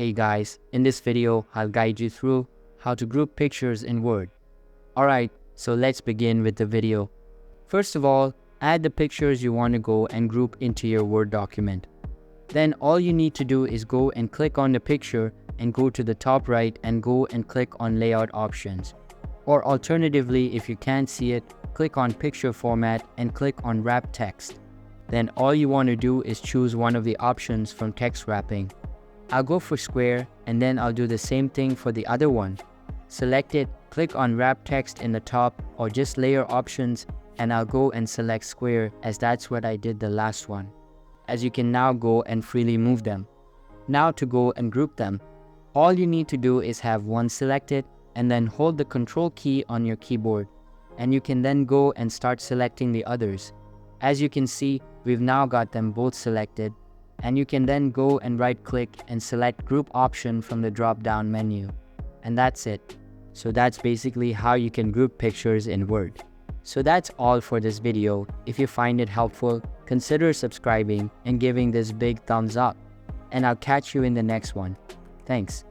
Hey guys, in this video, I'll guide you through how to group pictures in Word. Alright, so let's begin with the video. First of all, add the pictures you want to go and group into your Word document. Then all you need to do is go and click on the picture and go to the top right and go and click on Layout Options. Or alternatively, if you can't see it, click on Picture Format and click on Wrap Text. Then all you want to do is choose one of the options from text wrapping. I'll go for square and then I'll do the same thing for the other one. Select it, click on Wrap Text in the top or just Layer Options, and I'll go and select square as that's what I did the last one. As you can now go and freely move them. Now to go and group them, all you need to do is have one selected and then hold the Control key on your keyboard, and you can then go and start selecting the others. As you can see, we've now got them both selected, and you can then go and right click and select Group option from the drop down menu. And that's it. So that's basically how you can group pictures in Word. So that's all for this video. If you find it helpful, consider subscribing and giving this big thumbs up. And I'll catch you in the next one. Thanks.